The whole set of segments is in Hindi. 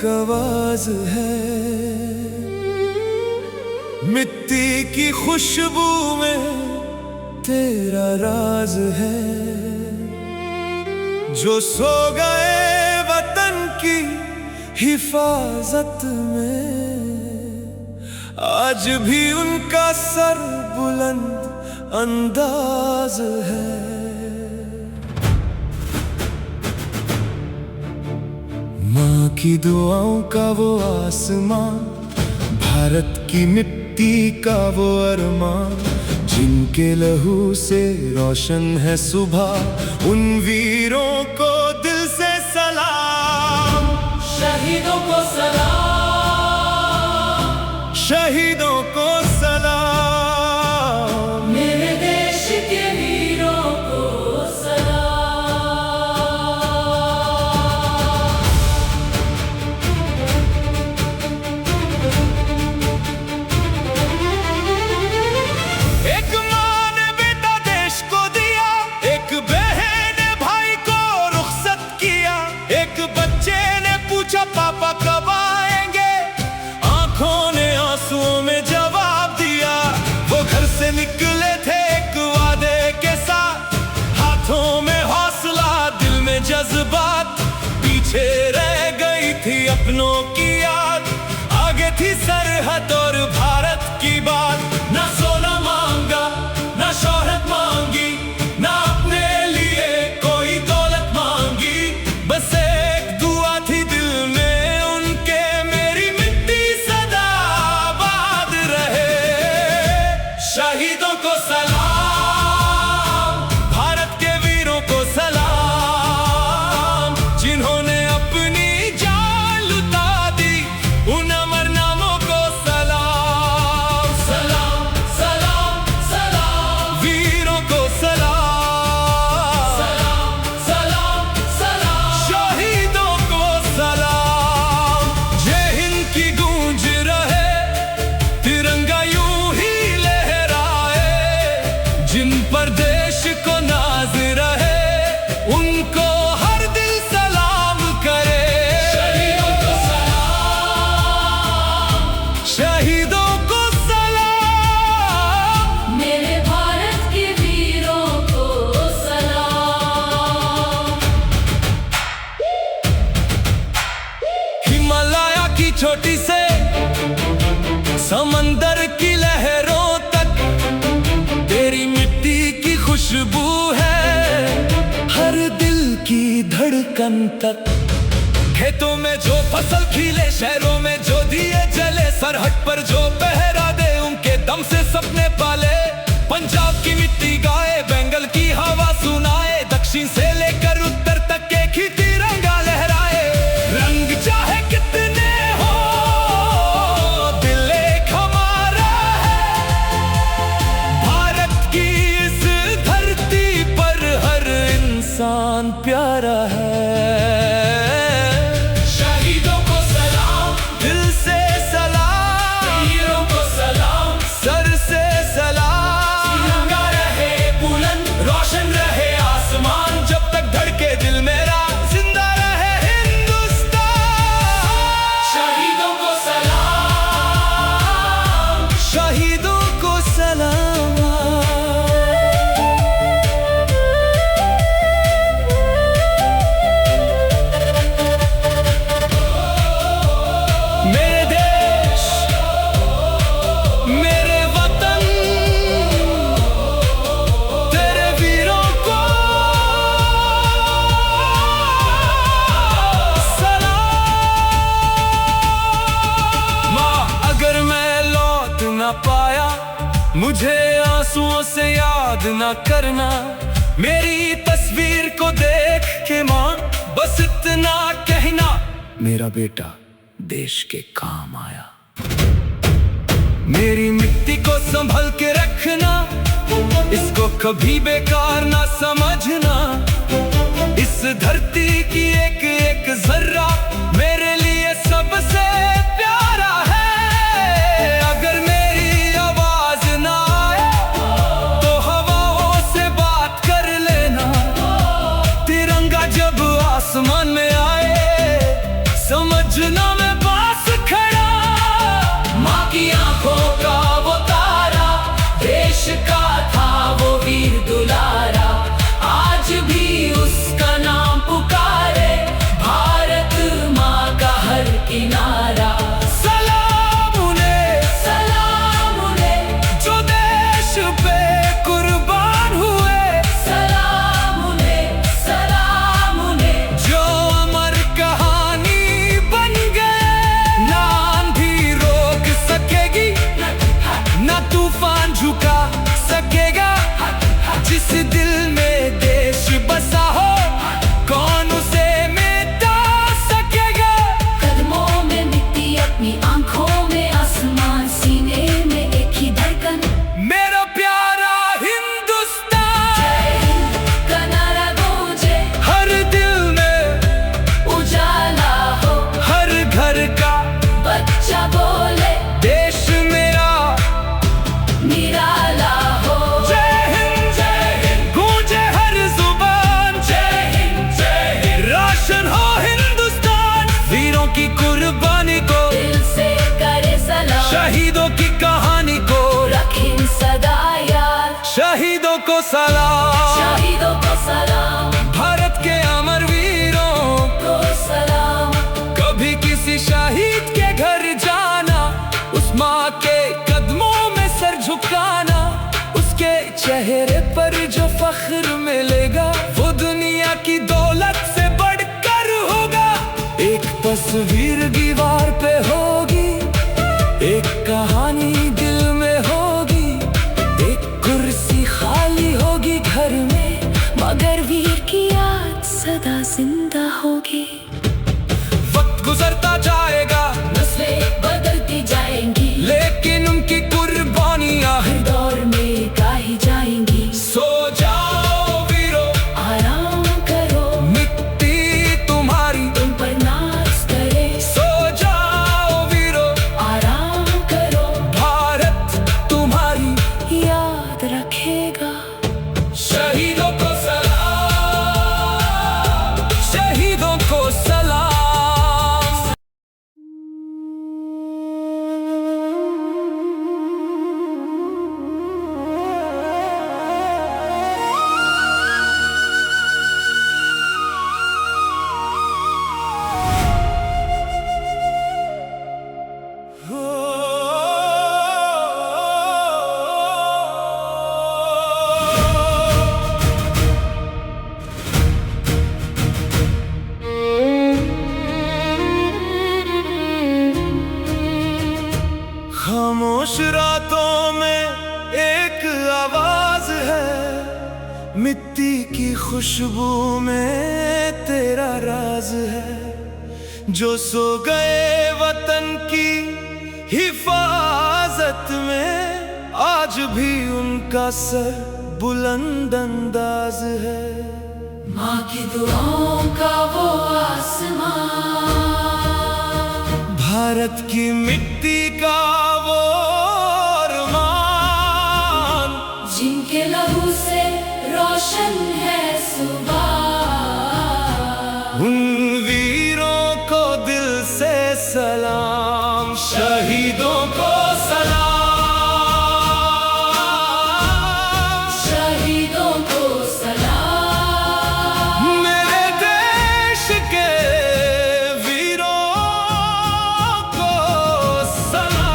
एक आवाज है, मिट्टी की खुशबू में तेरा राज है। जो सो गए वतन की हिफाजत में, आज भी उनका सर बुलंद अंदाज है। माँ की दुआओं का वो आसमां, भारत की मिट्टी का वो अरमां, जिनके लहू से रोशन है सुबह, उन वीरों को दिल से सलाम। शहीदों को सलाम, शहीदों को सलाम, मेरे देश के वीरों को सलाम। एक माँ ने बेटा देश को दिया, एक बहन ने भाई को रुखसत किया, एक बच्चे ने पूछा पापा कब आएंगे, आंखों ने आंसुओं में जवाब दिया। वो घर से निकले थे एक वादे के साथ, हाथों में हौसला दिल में जज्बात, पीछे रह गई थी अपनों की याद, आगे थी सरहद और भारत की बात। ना सोना मांगा, ना शोहरत मांगी, ना अपने लिए कोई दौलत मांगी, बस एक दुआ थी दिल में उनके, मेरी मिट्टी सदा आबाद रहे। शहीदों को सलाम, भारत के वीरों को सलाम, जिन्होंने अपनी जान लुटा दी, उन अमर नामों को सलाम। सलाम सलाम सलाम, वीरों को सलाम, सलाम सलाम सलाम, शहीदों को सलाम। जय हिंद की गूंज रहे, तिरंगा यूं ही लहराए, जिन पर देश को नाज रहे, उनको हर दिल सलाम करे। शहीदों को सलाम, शहीदों को सलाम, मेरे भारत के वीरों को सलाम। हिमालय की चोटी से समंदर की लहरों तक, तेरी मिट्टी की खुशबू है हर दिल की धड़कन तक। खेतों में जो फसल खिले, शहरों में जो दिए जले, सरहद पर जो पहरा दे, उनके दम से सपने पाले। पंजाब की मिट्टी गाए, बंगाल की हवा सुनाए, दक्षिण से लेकर उत्तर तक एक ही तिरंगा लहराए। रंग चाहे कितने हो, दिल एक हमारा है। भारत की इस धरती पर हर इंसान प्यारा है। शहीदों को सलाम, दिल से सलाम, वीरों को सलाम, सर से सलाम। तिरंगा रहे बुलंद, रोशन रहे आसमान, जब तक धड़के दिल मेरा, जिंदा रहे हिंदुस्तान। शहीदों को सलाम, शहीदों को सलाम। मेरे देश, मेरे वतन, तेरे वीरों को सलाम। माँ, अगर मैं लौट ना पाया, मुझे आंसुओं से याद ना करना। मेरी तस्वीर को देख के माँ, बस इतना कहना, मेरा बेटा देश के काम आया। मेरी मिट्टी को संभल के रखना, इसको कभी बेकार ना समझना। इस धरती की एक एक जर्रा मेरे लिए सबसे प्यारा है। अगर मेरी आवाज ना आए, तो हवाओं से बात कर लेना। तिरंगा जब आसमान में आए, समझना किनारा। सलाम उन्हें जो देश पे कुर्बान हुए। सलाम उन्हें जो अमर कहानी बन गए। ना आंधी रोक सकेगी, ना तूफान झुका सकेगा। जिस दिल में देश बसा हो, कौन उसे मिटा सकेगा। कदमों में मिट्टी, अपनी आंखों में आसमान, सीने में एक ही धड़कन, मेरा प्यारा हिंदुस्तान। जय हिंद का नारा गूंजे, हर दिल में उजाला हो। हर घर का बच्चा बोले देश मेरा निराला हो। जय हिंद गूंजे हर जुबान। जय हिंद रोशन हो हिंदुस्तान। वीरों की कुर्बानी को दिल से करे सलाम, शहीदों की कहानी को रखें सदा याद। शहीदों को सलाम। शहीदों को सलाम, भारत के अमर वीरों को सलाम। कभी किसी शहीद के घर जाना, उस माँ के कदमों में सर झुकाना। उसके चेहरे पर जो फख्र मिलेगा, वो दुनिया की दौलत से बढ़कर होगा। एक तस्वीर दीवार पे होगी, एक कहानी दिल में होगी। एक कुर्सी खाली होगी घर में, मगर वीर की याद सदा जिंदा होगी। वक्त गुजरता जाएगा, नस्लें बदलती जाएंगी, लेकिन उनकी कुर्बानियां हर दौर में गाई जाएंगी। सो जाओ वीरों, आराम करो, मिट्टी तुम्हारी तुम पर नाज करे। सो जाओ वीरों, आराम करो, भारत तुम्हारी याद रखेगा। शहीदों को सलाम। शहीदों को सलाम। खामोश रातों में एक आवाज है, मिट्टी की खुशबू में तेरा राज है। जो सो गए वतन की हिफाजत में, आज भी उनका सर बुलंद अंदाज है। माँ की दुआओं का वो आसमान, भारत की मिट्टी का वो अरमान, जिनके लहू से रोशन है सुबह। उन वीरों को दिल से सलाम। शहीदों को सलाम। शहीदों को सलाम, मेरे देश के वीरों को सलाम।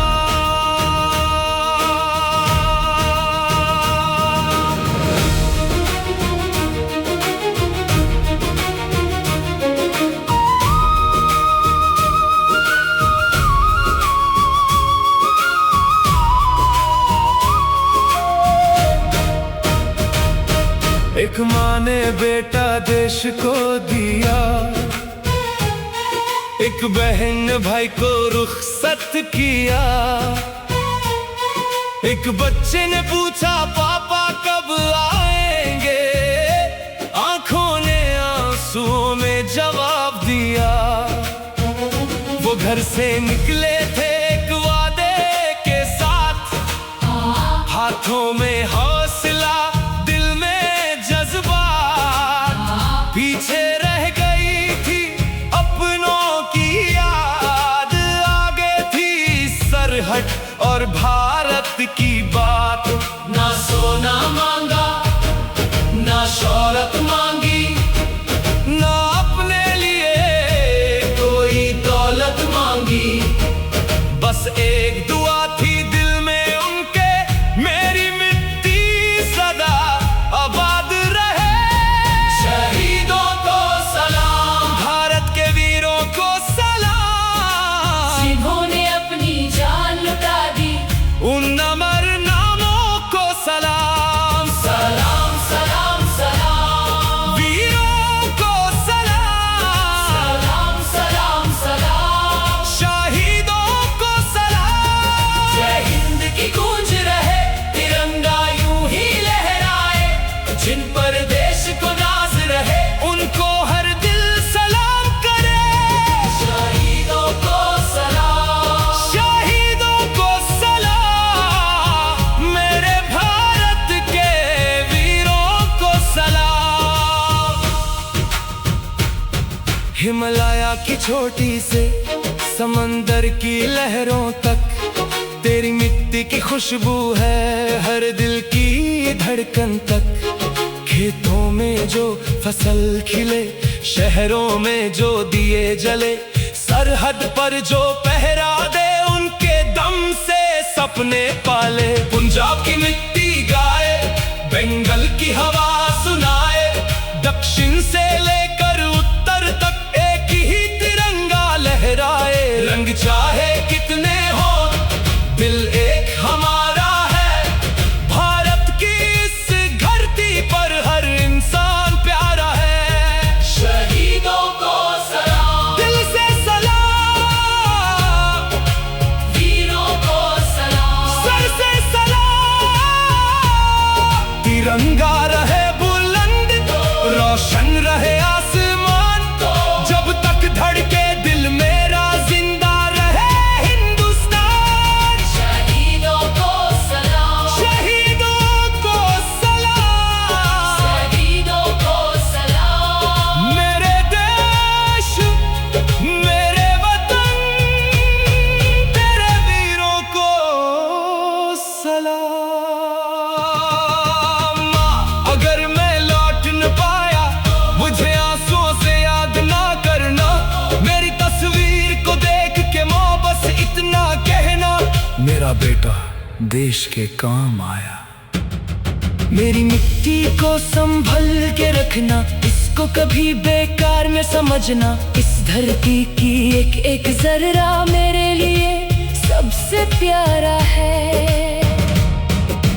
एक माँ ने बेटा देश को दिया, एक बहन भाई को रुखसत किया। एक बच्चे ने पूछा पापा कब आएंगे, आंखों ने आंसुओं में जवाब दिया। वो घर से निकले थे एक वादे के साथ, हाथों में हौसला, दिल में जज्बात। पीछे रह गई थी अपनों की याद, आगे थी सरहद और भारत की बात। ना सोना मांगा, ना शौहरत मांगी, ना अपने लिए कोई दौलत मांगी। की छोटी से समंदर की लहरों तक, तेरी मिट्टी की खुशबू है हर दिल की धड़कन तक। खेतों में जो फसल खिले, शहरों में जो दिए जले, सरहद पर जो पहरा दे, उनके दम से सपने पाले। पंजाब की मिट्टी गाए, बंगाल की हवा सुनाए, दक्षिण से लेकर उत्तर तक एक ही तिरंगा लहराए। रंग चाहे कितने हो, दिल एक हमारा है। भारत की इस धरती पर हर इंसान प्यारा है। शहीदों को सलाम, दिल से सलाम, वीरों को सलाम, सर से सलाम। तिरंगा रहे बुलंद, रोशन रहे आसमान, जब तक धड़के दिल मेरा जिंदा रहे हिंदुस्तान। शहीदों को सलाम, शहीदों को सलाम, शहीदों को सलाम। मेरे देश, मेरे वतन, तेरे वीरों को सलाम। अगर मैं लौट न पाया, मुझे आंसुओं से याद ना करना। मेरी तस्वीर को देख के माँ बस इतना कहना, मेरा बेटा देश के काम आया। मेरी मिट्टी को संभल के रखना, इसको कभी बेकार में समझना। इस धरती की एक एक जर्रा मेरे लिए सबसे प्यारा है।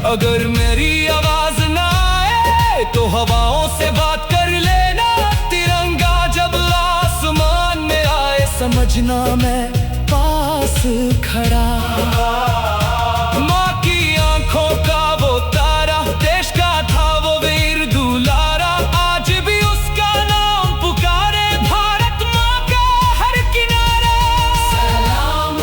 अगर मेरी आवाज ना आए तो हवाओं से बात कर लेना। तिरंगा जब आसमान में आए, समझना मैं पास खड़ा। माँ की आंखों का वो तारा, देश का था वो वीर दुलारा। आज भी उसका नाम पुकारे भारत माँ का हर किनारा। सलाम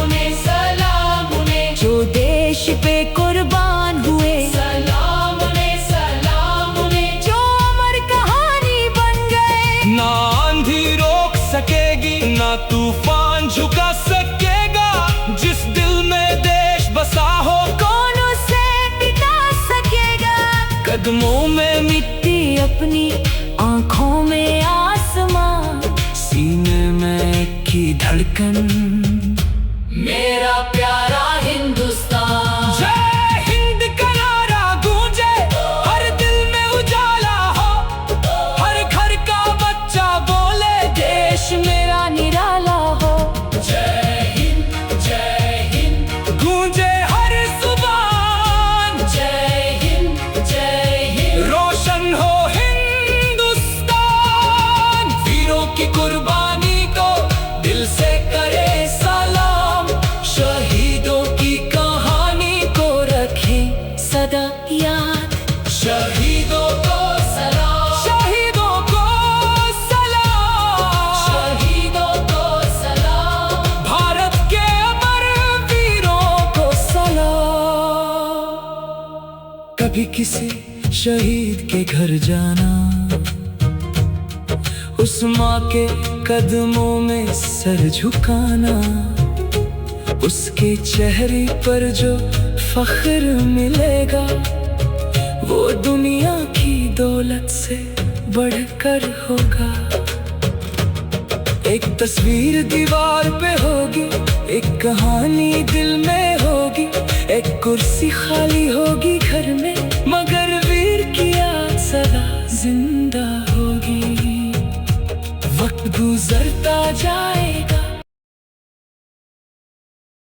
उन्हें जो देश पे कुर्बान हुए। सलाम उन्हें जो अमर कहानी बन गए। ना आंधी रोक सकेगी, ना तूफान झुका सकेगा। जिस दिल में देश बसा हो, कौन उसे मिटा सकेगा। कदमों में मिट्टी अपनी, आंखों में आसमां, सीने में की धड़कन, मेरा प्यारा हिंदुस्तान। जय हिंद का नारा गूंजे, हर दिल में उजाला हो। हर घर का बच्चा बोले, देश मेरा निराला हो। जय हिंद गूंजे हर जुबान। जय हिंद रोशन हो हिंदुस्तान। वीरों की कुर्बानी को दिल से करे सलाम। शहीदों की कहानी को रखें सदा याद। शहीदों को सलाम, शहीदों को सलाम, शहीदों को सलाम। भारत के अमर वीरों को सलाम। कभी किसी शहीद के घर जाना, उस माँ के कदमों में सर झुकाना। उसके चेहरे पर जो फख्र मिलेगा, वो दुनिया की दौलत से बढ़कर होगा। एक तस्वीर दीवार पे होगी, एक कहानी दिल में होगी। एक कुर्सी खाली